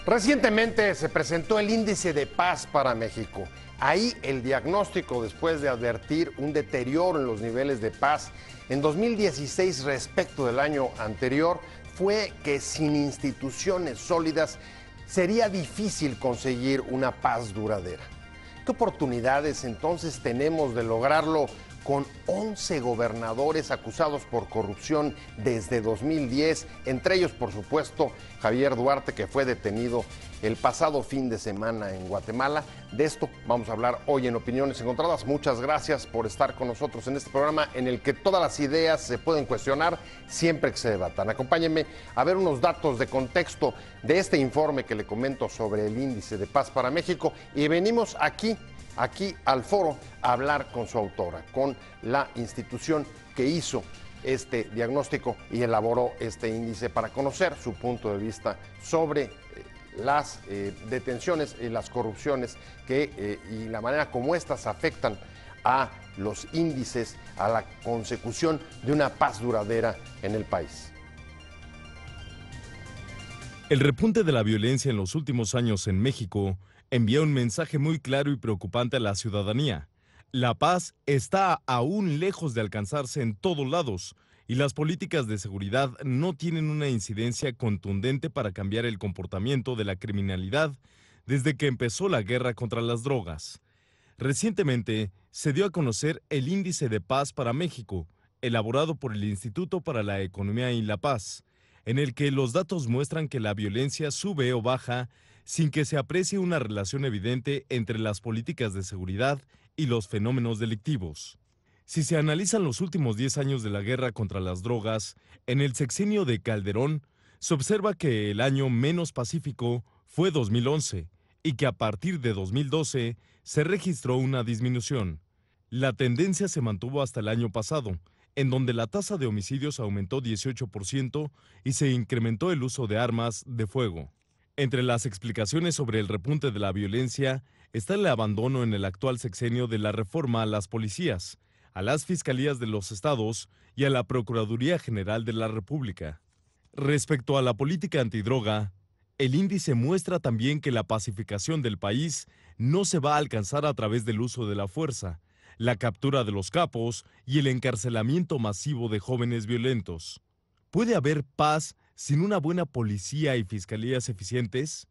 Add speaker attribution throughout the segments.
Speaker 1: Recientemente se presentó el Índice de Paz para México. Ahí el diagnóstico, después de advertir un deterioro en los niveles de paz en 2016 respecto del año anterior, fue que sin instituciones sólidas sería difícil conseguir una paz duradera. ¿Qué oportunidades entonces tenemos de lograrlo con 11 gobernadores acusados por corrupción desde 2010, entre ellos, por supuesto, Javier Duarte, que fue detenido el pasado fin de semana en Guatemala? De esto vamos a hablar hoy en Opiniones Encontradas. Muchas gracias por estar con nosotros en este programa en el que todas las ideas se pueden cuestionar siempre que se debatan. Acompáñenme a ver unos datos de contexto de este informe que le comento sobre el Índice de Paz para México, y venimos aquí al foro a hablar con su autora, con la institución que hizo este diagnóstico y elaboró este índice, para conocer su punto de vista sobre las detenciones y las corrupciones y la manera como estas afectan a los índices, a la consecución de una paz duradera en el país.
Speaker 2: El repunte de la violencia en los últimos años en México envía un mensaje muy claro y preocupante a la ciudadanía. La paz está aún lejos de alcanzarse en todos lados, y las políticas de seguridad no tienen una incidencia contundente para cambiar el comportamiento de la criminalidad desde que empezó la guerra contra las drogas. Recientemente se dio a conocer el Índice de Paz para México, elaborado por el Instituto para la Economía y la Paz, en el que los datos muestran que la violencia sube o baja sin que se aprecie una relación evidente entre las políticas de seguridad y los fenómenos delictivos. Si se analizan los últimos 10 años de la guerra contra las drogas, en el sexenio de Calderón se observa que el año menos pacífico fue 2011 y que a partir de 2012 se registró una disminución. La tendencia se mantuvo hasta el año pasado, en donde la tasa de homicidios aumentó 18% y se incrementó el uso de armas de fuego. Entre las explicaciones sobre el repunte de la violencia está el abandono en el actual sexenio de la reforma a las policías, a las fiscalías de los estados y a la Procuraduría General de la República. Respecto a la política antidroga, el índice muestra también que la pacificación del país no se va a alcanzar a través del uso de la fuerza, la captura de los capos y el encarcelamiento masivo de jóvenes violentos. ¿Puede haber paz sin una buena policía y fiscalías eficientes?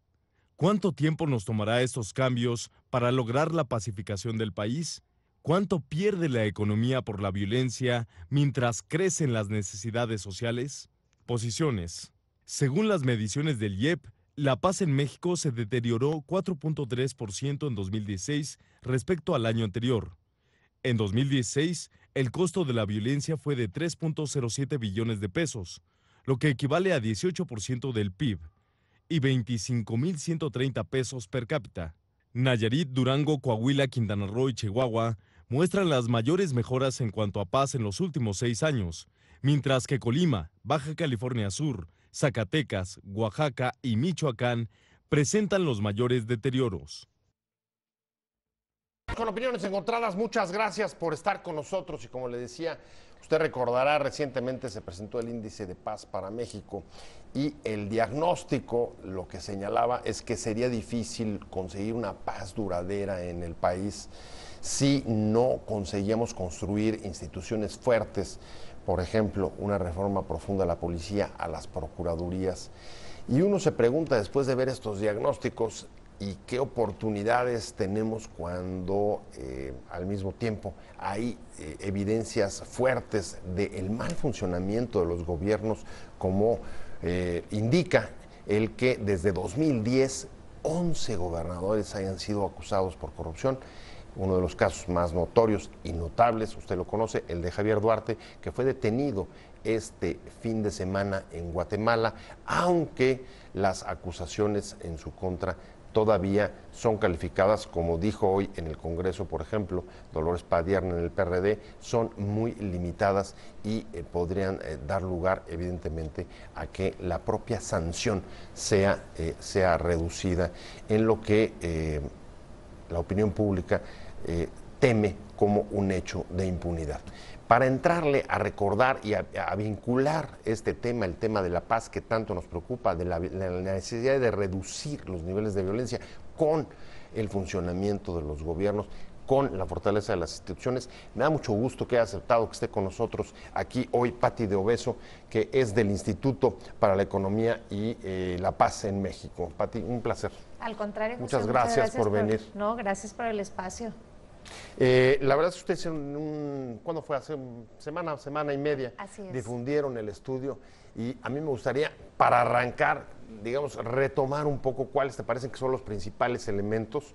Speaker 2: ¿Cuánto tiempo nos tomará estos cambios para lograr la pacificación del país? ¿Cuánto pierde la economía por la violencia mientras crecen las necesidades sociales? Posiciones. Según las mediciones del IEP, la paz en México se deterioró 4.3% en 2016 respecto al año anterior. En 2016, el costo de la violencia fue de 3.07 billones de pesos, lo que equivale a 18% del PIB, y 25.130 pesos per cápita. Nayarit, Durango, Coahuila, Quintana Roo y Chihuahua muestran las mayores mejoras en cuanto a paz en los últimos 6 años, mientras que Colima, Baja California Sur, Zacatecas, Oaxaca y Michoacán presentan los mayores deterioros.
Speaker 1: Con Opiniones Encontradas, muchas gracias por estar con nosotros, y como le decía, usted recordará, recientemente se presentó el Índice de Paz para México, y el diagnóstico lo que señalaba es que sería difícil conseguir una paz duradera en el país si no conseguíamos construir instituciones fuertes, por ejemplo, una reforma profunda a la policía, a las procuradurías. Y uno se pregunta, después de ver estos diagnósticos, ¿y qué oportunidades tenemos cuando al mismo tiempo hay evidencias fuertes del mal funcionamiento de los gobiernos, como indica el que desde 2010 11 gobernadores hayan sido acusados por corrupción? Uno de los casos más notorios y notables, usted lo conoce, el de Javier Duarte, que fue detenido este fin de semana en Guatemala, aunque las acusaciones en su contra todavía son calificadas, como dijo hoy en el Congreso, por ejemplo, Dolores Padierna en el PRD, son muy limitadas y podrían dar lugar, evidentemente, a que la propia sanción sea reducida, en lo que la opinión pública teme como un hecho de impunidad. para entrarle a recordar y a vincular este tema, el tema de la paz que tanto nos preocupa, de la necesidad de reducir los niveles de violencia con el funcionamiento de los gobiernos, con la fortaleza de las instituciones. Me da mucho gusto que haya aceptado que esté con nosotros aquí hoy Pati de Obeso, que es del Instituto para la Economía y la Paz en México. Pati, un placer.
Speaker 3: Al contrario, José,
Speaker 1: muchas gracias por venir.
Speaker 3: No, gracias por el espacio.
Speaker 1: La verdad es que ustedes ¿cuándo fue? Hace semana y media, difundieron el estudio, y a mí me gustaría, para arrancar, digamos, retomar un poco cuáles te parecen que son los principales elementos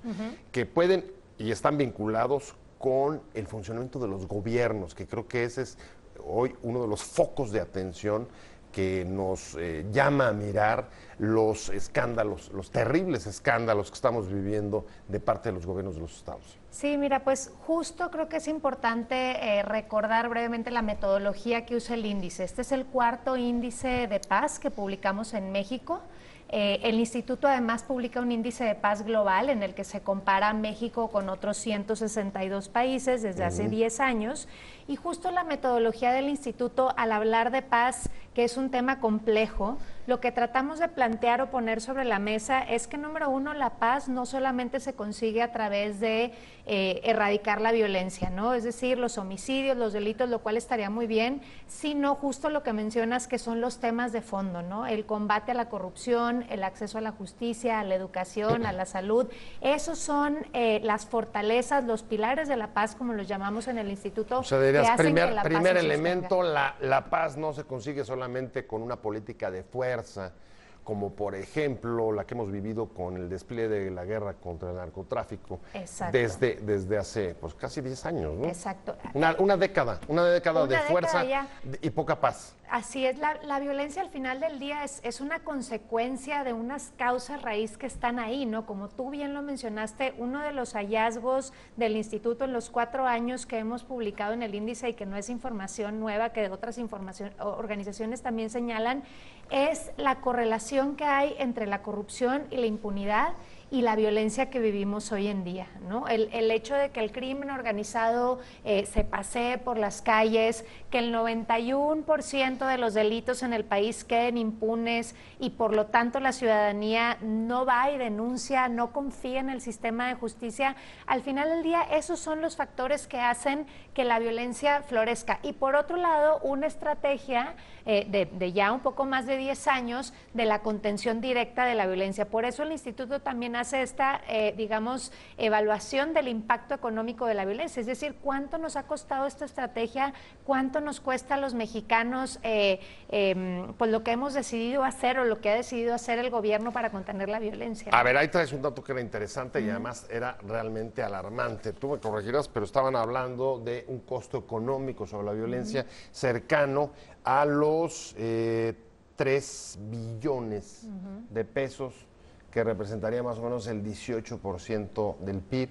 Speaker 1: que pueden y están vinculados con el funcionamiento de los gobiernos, que creo que ese es hoy uno de los focos de atención que nos llama a mirar los escándalos, los terribles escándalos que estamos viviendo de parte de los gobiernos de los estados.
Speaker 3: Sí, mira, pues justo creo que es importante recordar brevemente la metodología que usa el índice. Este es el cuarto índice de paz que publicamos en México. El instituto además publica un índice de paz global en el que se compara México con otros 162 países desde hace 10 años, y justo la metodología del instituto, al hablar de paz, que es un tema complejo, lo que tratamos de plantear o poner sobre la mesa es que, número uno, la paz no solamente se consigue a través de erradicar la violencia, ¿no? Es decir, los homicidios, los delitos, lo cual estaría muy bien, sino justo lo que mencionas, que son los temas de fondo, ¿no? El combate a la corrupción, el acceso a la justicia, a la educación, a la salud. Esos son las fortalezas, los pilares de la paz, como los llamamos en el instituto.
Speaker 1: O sea, dirías, primer elemento, la paz no se consigue solamente con una política de fuerza, como por ejemplo la que hemos vivido con el despliegue de la guerra contra el narcotráfico desde hace pues casi 10 años, ¿no?
Speaker 3: Exacto.
Speaker 1: Una década de fuerza y poca paz.
Speaker 3: Así es, la violencia al final del día es una consecuencia de unas causas raíz que están ahí, ¿no? Como tú bien lo mencionaste, uno de los hallazgos del instituto en los 4 años que hemos publicado en el índice, y que no es información nueva, que otras organizaciones también señalan, es la correlación que hay entre la corrupción y la impunidad y la violencia que vivimos hoy en día, ¿no? El hecho de que el crimen organizado se pasee por las calles, que el 91% de los delitos en el país queden impunes y por lo tanto la ciudadanía no va y denuncia, no confía en el sistema de justicia, al final del día esos son los factores que hacen que la violencia florezca. Y por otro lado, una estrategia de ya un poco más de 10 años de la contención directa de la violencia. Por eso el instituto también hace esta, digamos, evaluación del impacto económico de la violencia, es decir, cuánto nos ha costado esta estrategia, cuánto nos cuesta a los mexicanos pues lo que hemos decidido hacer o lo que ha decidido hacer el gobierno para contener la violencia.
Speaker 1: A ver, ahí traes un dato que era interesante y además era realmente alarmante. Tú me corregirás, pero estaban hablando de un costo económico sobre la violencia cercano a los 3 billones de pesos, que representaría más o menos el 18% del PIB.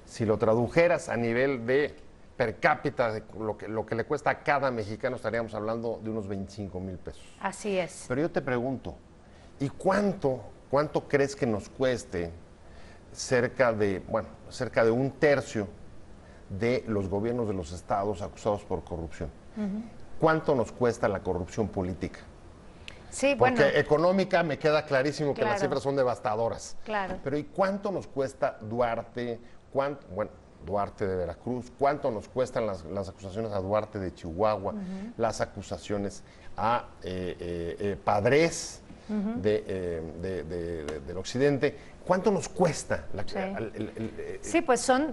Speaker 1: Si lo tradujeras a nivel de per cápita, de lo que le cuesta a cada mexicano, estaríamos hablando de unos 25,000 pesos.
Speaker 3: Así es.
Speaker 1: Pero yo te pregunto, ¿y cuánto crees que nos cueste cerca de 1/3 de los gobiernos de los estados acusados por corrupción? ¿Cuánto nos cuesta la corrupción política?
Speaker 3: Sí,
Speaker 1: porque económica me queda clarísimo que las cifras son devastadoras.
Speaker 3: Claro.
Speaker 1: Pero ¿y cuánto nos cuesta Duarte? Duarte de Veracruz, ¿cuánto nos cuestan las acusaciones a Duarte de Chihuahua, las acusaciones a Padres del occidente? ¿Cuánto nos cuesta
Speaker 3: pues son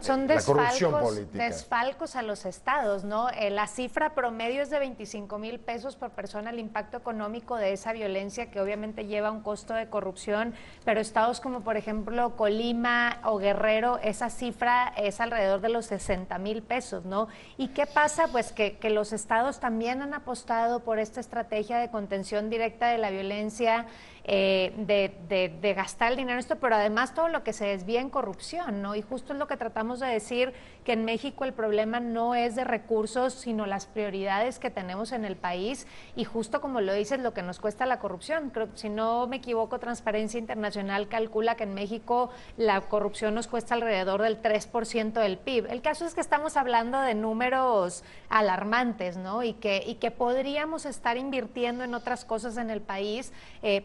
Speaker 3: desfalcos a los estados, ¿no? La cifra promedio es de 25,000 pesos por persona el impacto económico de esa violencia, que obviamente lleva un costo de corrupción, pero estados como por ejemplo Colima o Guerrero, esa cifra es alrededor de los 60,000 pesos, ¿no? ¿Y qué pasa? Pues que los estados también han apostado por esta estrategia de contención directa de la violencia. de gastar el dinero en esto, pero además todo lo que se desvía en corrupción, ¿no? Y justo es lo que tratamos de decir, que en México el problema no es de recursos, sino las prioridades que tenemos en el país, y justo como lo dices, lo que nos cuesta la corrupción. Creo que, si no me equivoco, Transparencia Internacional calcula que en México la corrupción nos cuesta alrededor del 3% del PIB. El caso es que estamos hablando de números alarmantes, ¿no? Y que podríamos estar invirtiendo en otras cosas en el país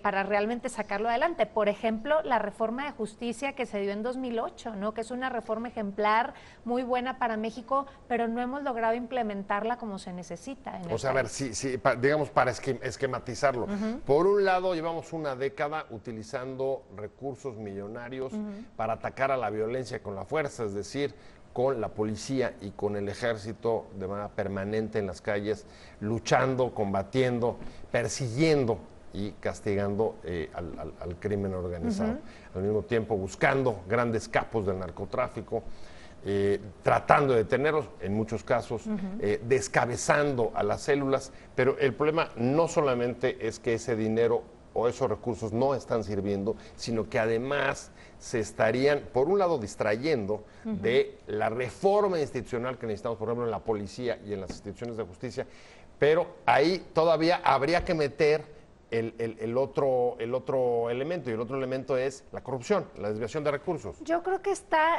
Speaker 3: para realmente sacarlo adelante. Por ejemplo, la reforma de justicia que se dio en 2008, ¿no? Que es una reforma ejemplar, muy buena para México, pero no hemos logrado implementarla como se necesita.
Speaker 1: O sea, a ver, digamos, para esquematizarlo. Por un lado, llevamos una década utilizando recursos millonarios para atacar a la violencia con la fuerza, es decir, con la policía y con el ejército de manera permanente en las calles, luchando, combatiendo, persiguiendo y castigando al crimen organizado. Al mismo tiempo buscando grandes capos del narcotráfico, tratando de detenerlos, en muchos casos, descabezando a las células, pero el problema no solamente es que ese dinero o esos recursos no están sirviendo, sino que además se estarían, por un lado, distrayendo de la reforma institucional que necesitamos, por ejemplo, en la policía y en las instituciones de justicia, pero ahí todavía habría que meter el otro elemento, y el otro elemento es la corrupción, la desviación de recursos.
Speaker 3: Yo creo que está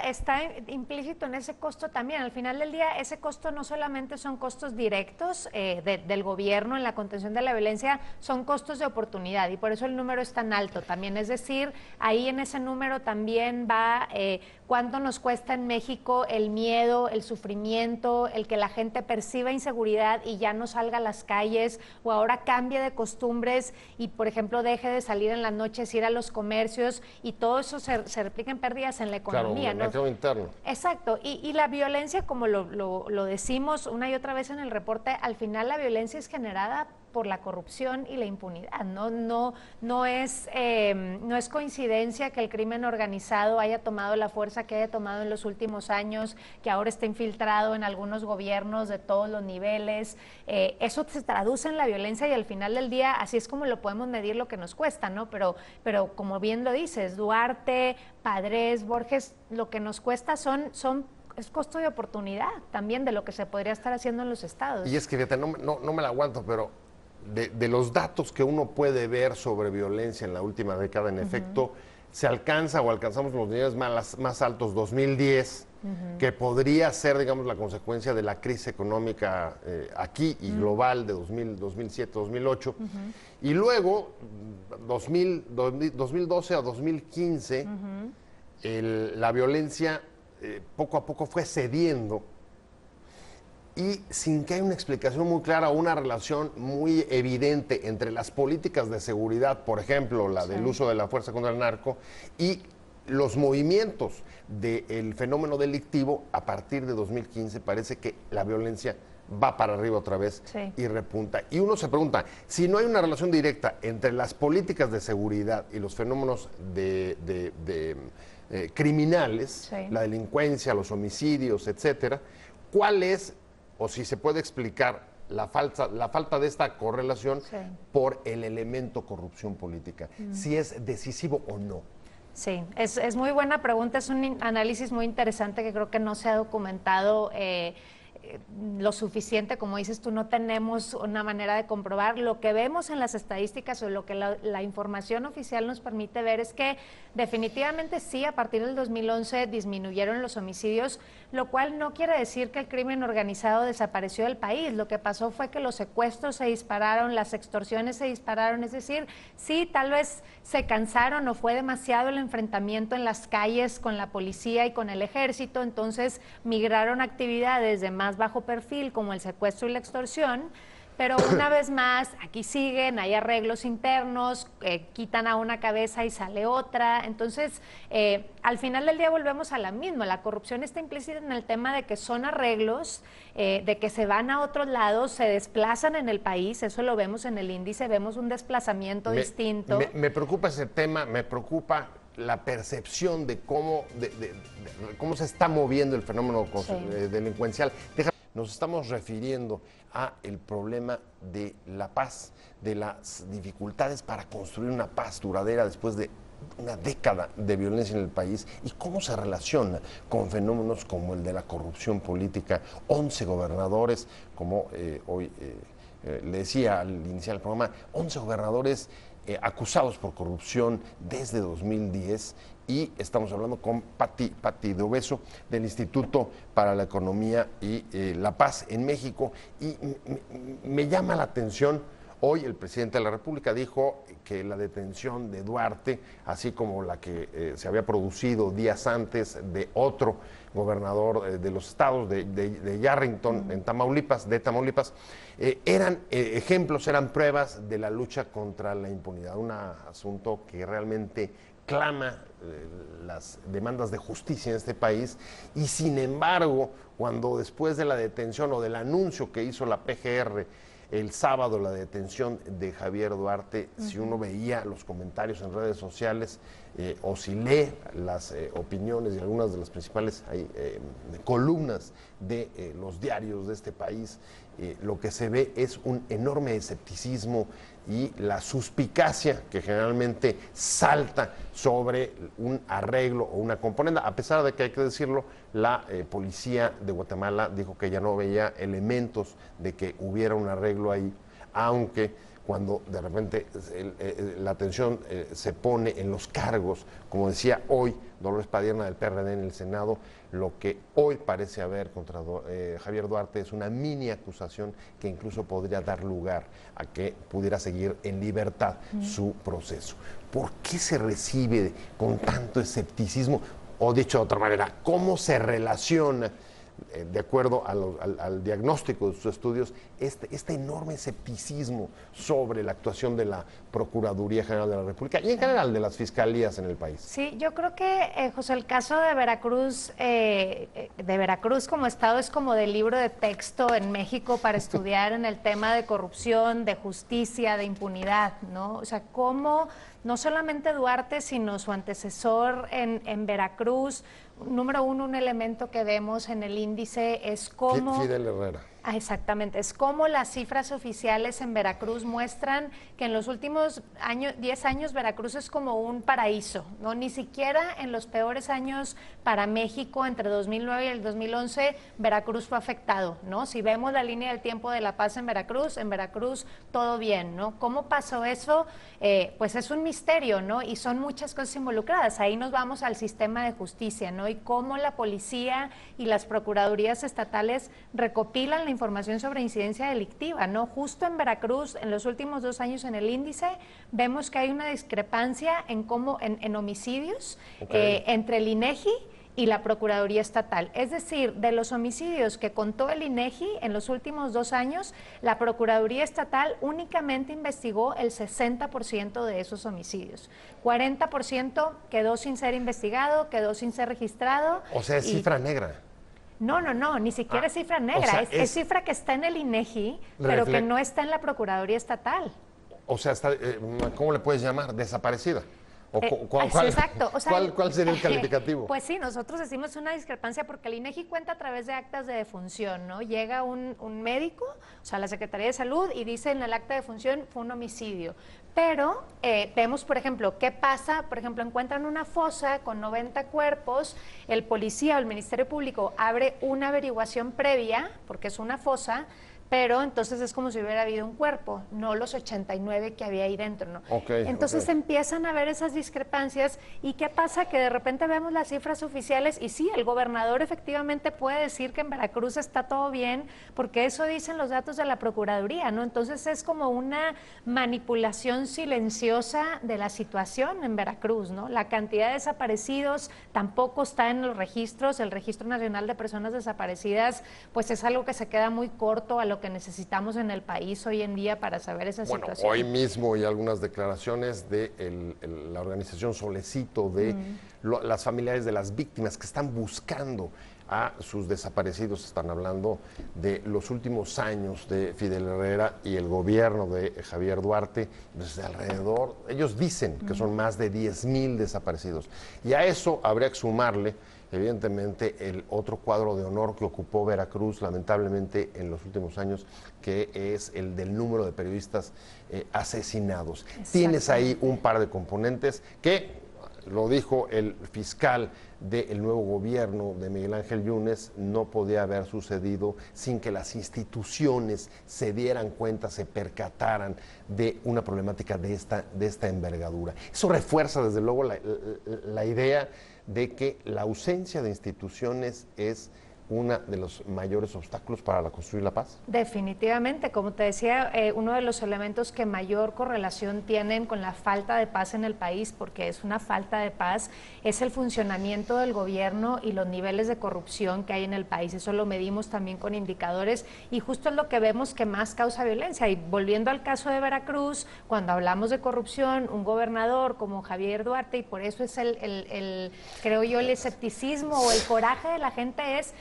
Speaker 3: implícito en ese costo también. Al final del día, ese costo no solamente son costos directos del gobierno en la contención de la violencia, son costos de oportunidad, y por eso el número es tan alto también. Es decir, ahí en ese número también va cuánto nos cuesta en México el miedo, el sufrimiento, el que la gente perciba inseguridad y ya no salga a las calles, o ahora cambie de costumbres y, por ejemplo, deje de salir en las noches, ir a los comercios, y todo eso se replica en pérdidas en la economía.
Speaker 1: Claro, ¿no? Mercado interno.
Speaker 3: Exacto, y la violencia, como lo decimos una y otra vez en el reporte, al final la violencia es generada por la corrupción y la impunidad. No es coincidencia que el crimen organizado haya tomado la fuerza que haya tomado en los últimos años, que ahora está infiltrado en algunos gobiernos de todos los niveles. Eso se traduce en la violencia, y al final del día así es como lo podemos medir lo que nos cuesta, ¿no? Pero como bien lo dices, Duarte, Padres, Borges, lo que nos cuesta es costo de oportunidad también de lo que se podría estar haciendo en los estados.
Speaker 1: Y es que, fíjate, no me la aguanto, pero de los datos que uno puede ver sobre violencia en la última década, en efecto, se alcanzamos los niveles más altos 2010, que podría ser, digamos, la consecuencia de la crisis económica aquí y global de 2007, 2008. Y luego, 2012 a 2015, la violencia poco a poco fue cediendo, y sin que haya una explicación muy clara o una relación muy evidente entre las políticas de seguridad, por ejemplo, la del uso de la fuerza contra el narco, y los movimientos del fenómeno delictivo. A partir de 2015 parece que la violencia va para arriba otra vez y repunta. Y uno se pregunta, si no hay una relación directa entre las políticas de seguridad y los fenómenos criminales, la delincuencia, los homicidios, etcétera, ¿cuál es, o si se puede explicar la falta de esta correlación por el elemento corrupción política? Si es decisivo o no.
Speaker 3: Sí, es muy buena pregunta, es un análisis muy interesante que creo que no se ha documentado lo suficiente. Como dices tú, no tenemos una manera de comprobar. Lo que vemos en las estadísticas, o lo que la información oficial nos permite ver, es que definitivamente sí, a partir del 2011 disminuyeron los homicidios, lo cual no quiere decir que el crimen organizado desapareció del país. Lo que pasó fue que los secuestros se dispararon, las extorsiones se dispararon, es decir, sí, tal vez se cansaron o fue demasiado el enfrentamiento en las calles con la policía y con el ejército, entonces migraron actividades de más bajo perfil como el secuestro y la extorsión. Pero una vez más, aquí siguen, hay arreglos internos, quitan a una cabeza y sale otra. Entonces, al final del día volvemos a la misma. La corrupción está implícita en el tema de que son arreglos, de que se van a otros lados, se desplazan en el país. Eso lo vemos en el índice, vemos un desplazamiento distinto.
Speaker 1: Me preocupa ese tema, me preocupa la percepción de cómo se está moviendo el fenómeno delincuencial. nos estamos refiriendo a el problema de la paz, de las dificultades para construir una paz duradera después de una década de violencia en el país y cómo se relaciona con fenómenos como el de la corrupción política. 11 gobernadores, como hoy le decía al iniciar el programa, 11 gobernadores acusados por corrupción desde 2010, y estamos hablando con Pati D'Obeso del Instituto para la Economía y la Paz en México, y me llama la atención. Hoy el presidente de la República dijo que la detención de Duarte, así como la que se había producido días antes de otro gobernador de los estados, de Yarrington, en Tamaulipas, eran ejemplos, eran pruebas de la lucha contra la impunidad, un asunto que realmente clama las demandas de justicia en este país. Y sin embargo, cuando después de la detención o del anuncio que hizo la PGR el sábado, la detención de Javier Duarte, si uno veía los comentarios en redes sociales o si lee las opiniones de algunas de las principales columnas de los diarios de este país, lo que se ve es un enorme escepticismo y la suspicacia que generalmente salta sobre un arreglo o una componenda, a pesar de que, hay que decirlo, la policía de Guatemala dijo que ya no veía elementos de que hubiera un arreglo ahí, aunque cuando de repente la atención se pone en los cargos, como decía hoy Dolores Padierna del PRD en el Senado, lo que hoy parece haber contra Javier Duarte es una mini acusación que incluso podría dar lugar a que pudiera seguir en libertad su proceso. ¿Por qué se recibe con tanto escepticismo? O dicho de otra manera, ¿cómo se relaciona, de acuerdo al diagnóstico de sus estudios, este enorme escepticismo sobre la actuación de la Procuraduría General de la República y en general de las fiscalías en el país?
Speaker 3: Sí, yo creo que, José, el caso de Veracruz como estado es como del libro de texto en México para estudiar en el tema de corrupción, de justicia, de impunidad, ¿no? O sea, cómo no solamente Duarte, sino su antecesor en Veracruz. Número uno, un elemento que vemos en el índice es cómo...
Speaker 1: Fidel Herrera.
Speaker 3: Exactamente, es como las cifras oficiales en Veracruz muestran que en los últimos 10 años Veracruz es como un paraíso, ¿no? Ni siquiera en los peores años para México, entre 2009 y el 2011, Veracruz fue afectado, ¿no? Si vemos la línea del tiempo de la paz en Veracruz todo bien, ¿no? ¿Cómo pasó eso? Pues es un misterio, ¿no? Y son muchas cosas involucradas. Ahí nos vamos al sistema de justicia, ¿no? Y cómo la policía y las procuradurías estatales recopilan la información sobre incidencia delictiva, ¿no? Justo en Veracruz, en los últimos 2 años en el índice, vemos que hay una discrepancia en homicidios entre el INEGI y la Procuraduría Estatal. Es decir, de los homicidios que contó el INEGI en los últimos 2 años, la Procuraduría Estatal únicamente investigó el 60% de esos homicidios. 40% quedó sin ser investigado, quedó sin ser registrado.
Speaker 1: O sea, es cifra negra.
Speaker 3: No, ni siquiera es cifra negra,
Speaker 1: o sea,
Speaker 3: es cifra que está en el INEGI, pero que no está en la Procuraduría Estatal.
Speaker 1: O sea, está, ¿cómo le puedes llamar? Desaparecida.
Speaker 3: Exacto. O sea,
Speaker 1: ¿Cuál sería el calificativo?
Speaker 3: Pues sí, nosotros decimos una discrepancia porque el INEGI cuenta a través de actas de defunción, ¿no? Llega un médico, o sea, la Secretaría de Salud, y dice en el acta de defunción fue un homicidio. Pero vemos, por ejemplo, qué pasa, por ejemplo, encuentran una fosa con 90 cuerpos, el policía o el Ministerio Público abre una averiguación previa, porque es una fosa, pero entonces es como si hubiera habido un cuerpo, no los 89 que había ahí dentro, ¿no? Entonces empiezan a ver esas discrepancias, y ¿qué pasa? Que de repente vemos las cifras oficiales y sí, el gobernador efectivamente puede decir que en Veracruz está todo bien, porque eso dicen los datos de la Procuraduría, ¿no? Entonces es como una manipulación silenciosa de la situación en Veracruz, ¿no? La cantidad de desaparecidos tampoco está en los registros, el Registro Nacional de Personas Desaparecidas, pues es algo que se queda muy corto a lo que necesitamos en el país hoy en día para saber esa situación.
Speaker 1: Hoy mismo hay algunas declaraciones de la organización Solecito de las familiares de las víctimas que están buscando a sus desaparecidos. Están hablando de los últimos años de Fidel Herrera y el gobierno de Javier Duarte, desde alrededor, ellos dicen que son más de 10,000 desaparecidos. Y a eso habría que sumarle, evidentemente, el otro cuadro de honor que ocupó Veracruz, lamentablemente, en los últimos años, que es el del número de periodistas asesinados. Tienes ahí un par de componentes que, lo dijo el fiscal del nuevo gobierno de Miguel Ángel Yunes, no podía haber sucedido sin que las instituciones se dieran cuenta, se percataran de una problemática de esta envergadura. Eso refuerza desde luego la idea de que la ausencia de instituciones es uno de los mayores obstáculos para construir la paz.
Speaker 3: Definitivamente, como te decía, uno de los elementos que mayor correlación tienen con la falta de paz en el país, porque es una falta de paz, es el funcionamiento del gobierno y los niveles de corrupción que hay en el país. Eso lo medimos también con indicadores y justo es lo que vemos que más causa violencia. Y volviendo al caso de Veracruz, cuando hablamos de corrupción, un gobernador como Javier Duarte, y por eso es creo yo, el escepticismo o el coraje de la gente es...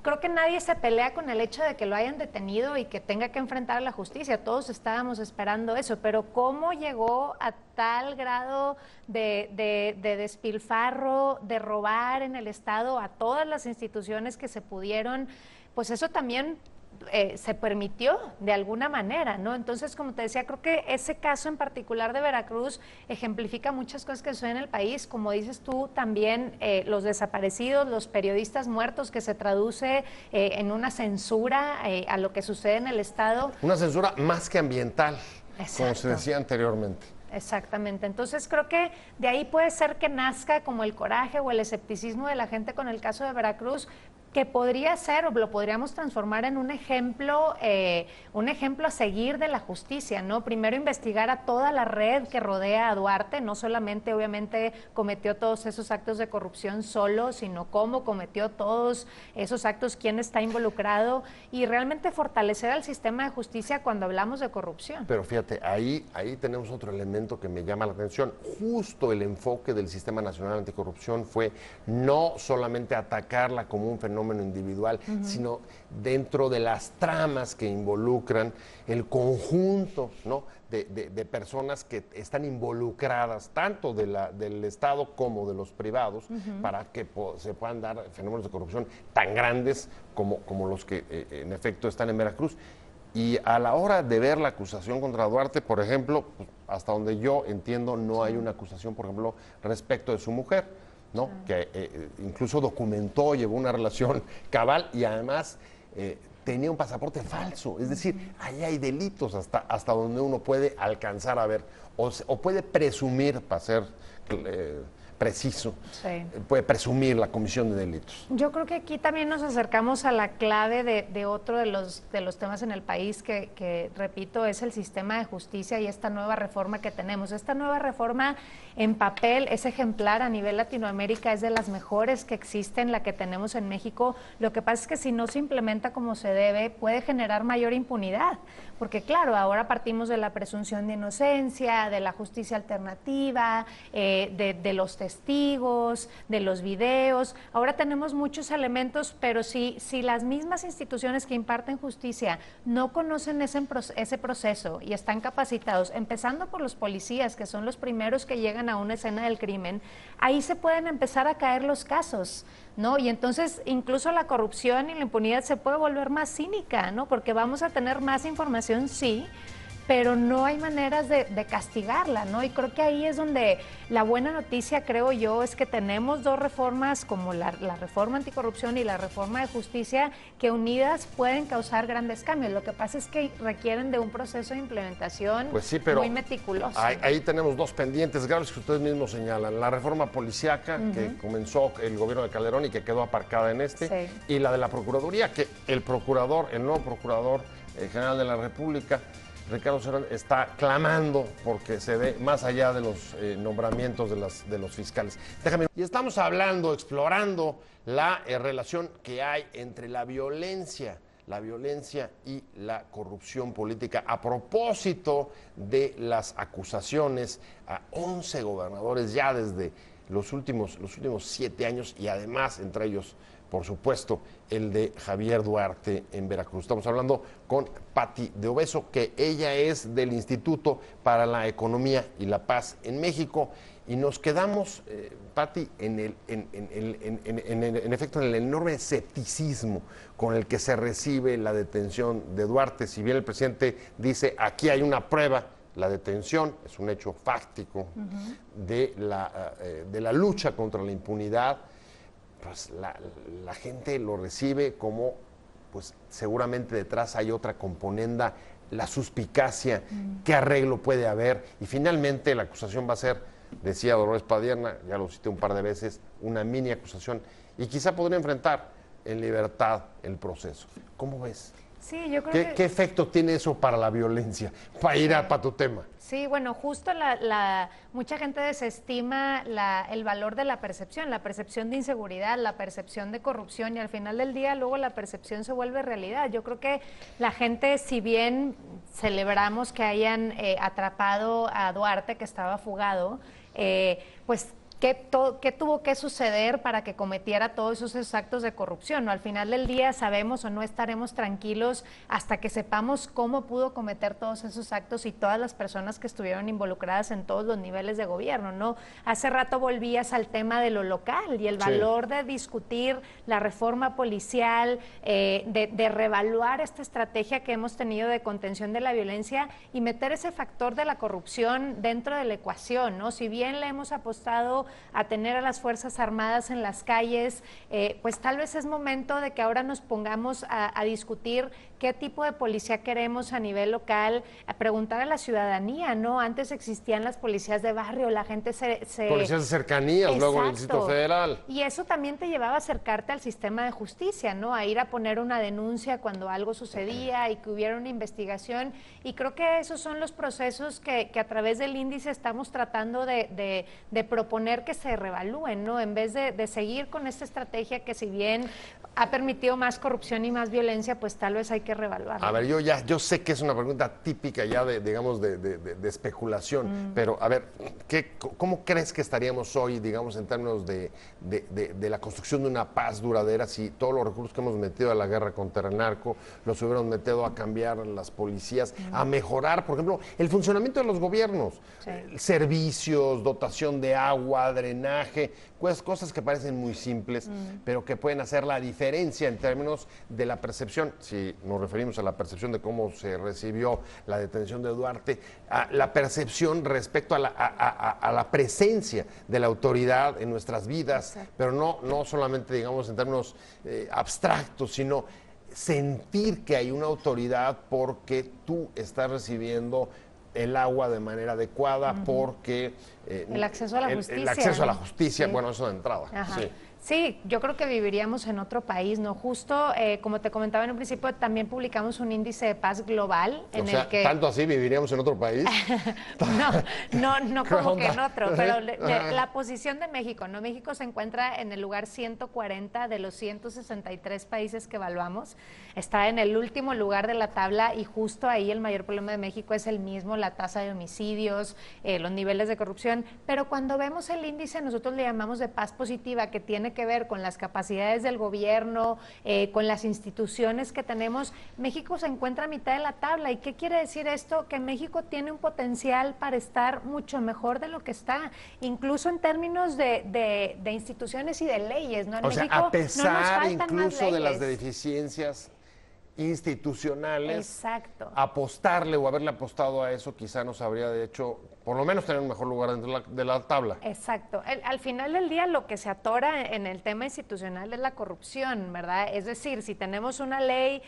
Speaker 3: Creo que nadie se pelea con el hecho de que lo hayan detenido y que tenga que enfrentar a la justicia. Todos estábamos esperando eso, pero ¿cómo llegó a tal grado de despilfarro, de robar en el Estado a todas las instituciones que se pudieron? Pues eso también se permitió de alguna manera, ¿no? Entonces, como te decía, creo que ese caso en particular de Veracruz ejemplifica muchas cosas que suceden en el país, como dices tú, también los desaparecidos, los periodistas muertos, que se traduce en una censura a lo que sucede en el Estado.
Speaker 1: Una censura más que ambiental,
Speaker 3: Exacto.
Speaker 1: como se decía anteriormente.
Speaker 3: Exactamente, entonces creo que de ahí puede ser que nazca como el coraje o el escepticismo de la gente con el caso de Veracruz, que podría ser o lo podríamos transformar en un ejemplo a seguir de la justicia, ¿no? Primero investigar a toda la red que rodea a Duarte, no solamente obviamente cometió todos esos actos de corrupción solo, sino cómo cometió todos esos actos, quién está involucrado y realmente fortalecer al sistema de justicia cuando hablamos de corrupción.
Speaker 1: Pero fíjate, ahí tenemos otro elemento que me llama la atención. Justo el enfoque del Sistema Nacional Anticorrupción fue no solamente atacarla como un fenómeno individual, sino dentro de las tramas que involucran el conjunto, ¿no?, de personas que están involucradas, tanto del Estado como de los privados, para que se puedan dar fenómenos de corrupción tan grandes como los que en efecto están en Veracruz. Y a la hora de ver la acusación contra Duarte, por ejemplo, pues, hasta donde yo entiendo, no hay una acusación, por ejemplo, respecto de su mujer, ¿no? Que incluso documentó, llevó una relación cabal y además tenía un pasaporte falso. Es decir, ahí hay delitos hasta donde uno puede alcanzar a ver o puede presumir, para ser preciso, puede presumir la comisión de delitos.
Speaker 3: Yo creo que aquí también nos acercamos a la clave de otro de los temas en el país que, repito, es el sistema de justicia y esta nueva reforma que tenemos. Esta nueva reforma en papel es ejemplar a nivel Latinoamérica, es de las mejores que existen, la que tenemos en México. Lo que pasa es que si no se implementa como se debe, puede generar mayor impunidad, porque claro, ahora partimos de la presunción de inocencia, de la justicia alternativa, de los testigos, de los videos. Ahora tenemos muchos elementos, pero si las mismas instituciones que imparten justicia no conocen ese proceso y están capacitados, empezando por los policías, que son los primeros que llegan a una escena del crimen, ahí se pueden empezar a caer los casos, ¿no? Y entonces incluso la corrupción y la impunidad se puede volver más cínica, ¿no? Porque vamos a tener más información, sí, pero no hay maneras de castigarla, ¿no? Y creo que ahí es donde la buena noticia, creo yo, es que tenemos dos reformas, como la reforma anticorrupción y la reforma de justicia, que unidas pueden causar grandes cambios. Lo que pasa es que requieren de un proceso de implementación muy meticuloso.
Speaker 1: Ahí tenemos dos pendientes graves que ustedes mismos señalan. La reforma policíaca, que comenzó el gobierno de Calderón y que quedó aparcada en y la de la Procuraduría, que el nuevo Procurador General de la República, Ricardo Serrano, está clamando porque se dé más allá de los nombramientos de los fiscales. Y estamos explorando la relación que hay entre la violencia y la corrupción política a propósito de las acusaciones a 11 gobernadores ya desde los últimos 7 años y además, entre ellos, por supuesto, el de Javier Duarte en Veracruz. Estamos hablando con Pati de Obeso, que ella es del Instituto para la Economía y la Paz en México. Y nos quedamos, Pati, en efecto, en el enorme escepticismo con el que se recibe la detención de Duarte. Si bien el presidente dice, aquí hay una prueba, la detención es un hecho fáctico de la lucha contra la impunidad, pues la gente lo recibe como, pues seguramente detrás hay otra componenda, la suspicacia, qué arreglo puede haber, y finalmente la acusación va a ser, decía Dolores Padierna, ya lo cité un par de veces, una mini acusación, y quizá podría enfrentar en libertad el proceso. ¿Cómo ves?
Speaker 3: Sí, yo creo
Speaker 1: ¿Qué efecto tiene eso para la violencia? Para ir para tu tema.
Speaker 3: Sí, bueno, justo mucha gente desestima el valor de la percepción de inseguridad, la percepción de corrupción, y al final del día luego la percepción se vuelve realidad. Yo creo que la gente, si bien celebramos que hayan atrapado a Duarte, que estaba fugado, pues ¿qué tuvo que suceder para que cometiera todos esos actos de corrupción? ¿No? Al final del día sabemos o no estaremos tranquilos hasta que sepamos cómo pudo cometer todos esos actos y todas las personas que estuvieron involucradas en todos los niveles de gobierno, ¿no? Hace rato volvías al tema de lo local y el valor de discutir la reforma policial, de reevaluar esta estrategia que hemos tenido de contención de la violencia y meter ese factor de la corrupción dentro de la ecuación, ¿no? Si bien le hemos apostado a tener a las Fuerzas Armadas en las calles, pues tal vez es momento de que ahora nos pongamos a discutir qué tipo de policía queremos a nivel local, a preguntar a la ciudadanía, ¿no? Antes existían las policías de barrio, la gente
Speaker 1: Policías de cercanías, luego en el Distrito Federal.
Speaker 3: Y eso también te llevaba a acercarte al sistema de justicia, ¿no? A ir a poner una denuncia cuando algo sucedía y que hubiera una investigación. Y creo que esos son los procesos que a través del índice estamos tratando de proponer que se reevalúen, ¿no? En vez de seguir con esta estrategia que, si bien ha permitido más corrupción y más violencia, pues tal vez hay que reevaluarla.
Speaker 1: A ver, yo sé que es una pregunta típica ya de especulación, pero a ver, ¿cómo crees que estaríamos hoy, digamos, en términos de la construcción de una paz duradera, si todos los recursos que hemos metido a la guerra contra el narco los hubiéramos metido a cambiar las policías, a mejorar, por ejemplo, el funcionamiento de los gobiernos, servicios, dotación de agua, drenaje, pues cosas que parecen muy simples, pero que pueden hacer la diferencia en términos de la percepción, si nos referimos a la percepción de cómo se recibió la detención de Duarte, a la percepción respecto a la presencia de la autoridad en nuestras vidas, pero no solamente, digamos, en términos abstractos, sino sentir que hay una autoridad porque tú estás recibiendo el agua de manera adecuada, porque
Speaker 3: el acceso a la justicia.
Speaker 1: El acceso a la justicia, bueno, eso de entrada. Sí.
Speaker 3: Sí, yo creo que viviríamos en otro país, ¿no? Justo, como te comentaba en un principio, también publicamos un índice de paz global en el que...
Speaker 1: ¿Tanto así viviríamos en otro país?
Speaker 3: no como que en otro, pero la posición de México, ¿no? México se encuentra en el lugar 140 de los 163 países que evaluamos, está en el último lugar de la tabla y justo ahí el mayor problema de México es el mismo, la tasa de homicidios, los niveles de corrupción, pero cuando vemos el índice nosotros le llamamos de paz positiva, que tiene que ver con las capacidades del gobierno, con las instituciones que tenemos. México se encuentra a mitad de la tabla. ¿Y qué quiere decir esto? Que México tiene un potencial para estar mucho mejor de lo que está, incluso en términos de instituciones y de leyes, ¿no? En
Speaker 1: México, a pesar
Speaker 3: no
Speaker 1: incluso de las deficiencias institucionales,
Speaker 3: exacto,
Speaker 1: apostarle o haberle apostado a eso quizá nos habría hecho por lo menos tener un mejor lugar dentro de la tabla.
Speaker 3: Exacto. Al final del día lo que se atora en el tema institucional es la corrupción, ¿verdad? Es decir, si tenemos una ley,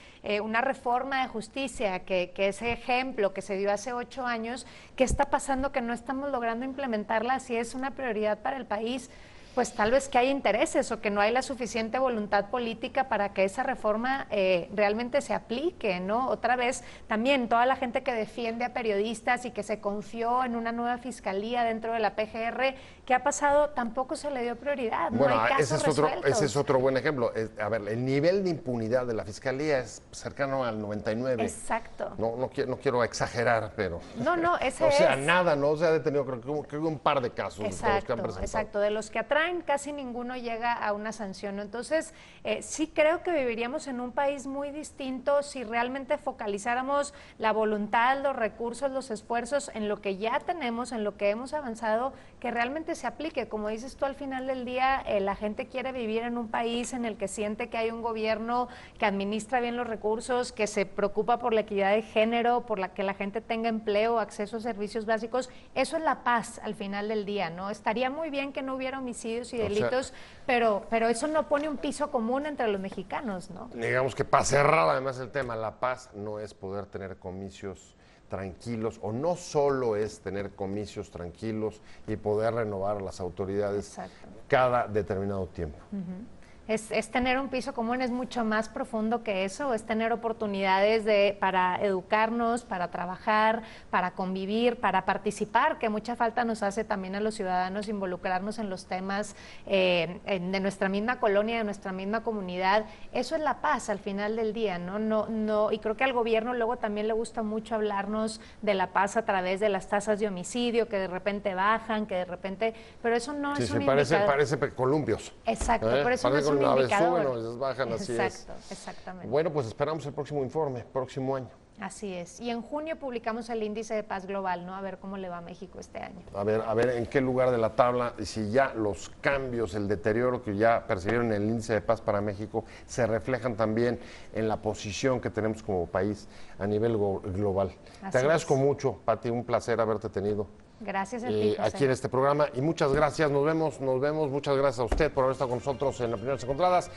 Speaker 3: una reforma de justicia, que ese ejemplo que se dio hace 8 años, ¿qué está pasando que no estamos logrando implementarla si es una prioridad para el país? Pues tal vez que hay intereses o que no hay la suficiente voluntad política para que esa reforma realmente se aplique, ¿no? Otra vez, también toda la gente que defiende a periodistas y que se confió en una nueva fiscalía dentro de la PGR, ¿qué ha pasado? Tampoco se le dio prioridad,
Speaker 1: bueno,
Speaker 3: no hay casos resueltos.
Speaker 1: ese es otro buen ejemplo. A ver, el nivel de impunidad de la fiscalía es cercano al 99.
Speaker 3: Exacto.
Speaker 1: No quiero exagerar, pero...
Speaker 3: No, ese
Speaker 1: o sea,
Speaker 3: es.
Speaker 1: nada, no se ha detenido, creo que un par de casos de los que han presentado.
Speaker 3: Exacto. De los que atraen, casi ninguno llega a una sanción, ¿no? Entonces, sí creo que viviríamos en un país muy distinto si realmente focalizáramos la voluntad, los recursos, los esfuerzos en lo que ya tenemos, en lo que hemos avanzado, que realmente se aplique. Como dices tú, al final del día, la gente quiere vivir en un país en el que siente que hay un gobierno que administra bien los recursos, que se preocupa por la equidad de género, por la que la gente tenga empleo, acceso a servicios básicos. Eso es la paz al final del día, ¿no? Estaría muy bien que no hubiera homicidios y delitos, pero eso no pone un piso común entre los mexicanos, ¿no?
Speaker 1: Digamos que para cerrar además el tema, la paz no es poder tener comicios tranquilos, o no solo es tener comicios tranquilos y poder renovar a las autoridades cada determinado tiempo.
Speaker 3: Es tener un piso común, es mucho más profundo que eso, es tener oportunidades para educarnos, para trabajar, para convivir, para participar, que mucha falta nos hace también a los ciudadanos involucrarnos en los temas de nuestra misma colonia, de nuestra misma comunidad. Eso es la paz al final del día, ¿no? Y creo que al gobierno luego también le gusta mucho hablarnos de la paz a través de las tasas de homicidio, que de repente bajan, que de repente... Pero eso no es un indicador.
Speaker 1: Parece columpios.
Speaker 3: Exacto, por eso no es un
Speaker 1: una vez
Speaker 3: indicador.
Speaker 1: suben, a veces bajan, así es.
Speaker 3: Exactamente.
Speaker 1: Bueno, pues esperamos el próximo informe, próximo año.
Speaker 3: Así es. Y en junio publicamos el índice de paz global, ¿no? A ver cómo le va a México este año.
Speaker 1: A ver en qué lugar de la tabla, y si ya los cambios, el deterioro que ya percibieron en el índice de paz para México se reflejan también en la posición que tenemos como país a nivel global. Te agradezco mucho, Pati, un placer haberte tenido.
Speaker 3: Gracias a ti, José.
Speaker 1: Aquí en este programa, y muchas gracias, nos vemos, muchas gracias a usted por haber estado con nosotros en Opiniones Encontradas.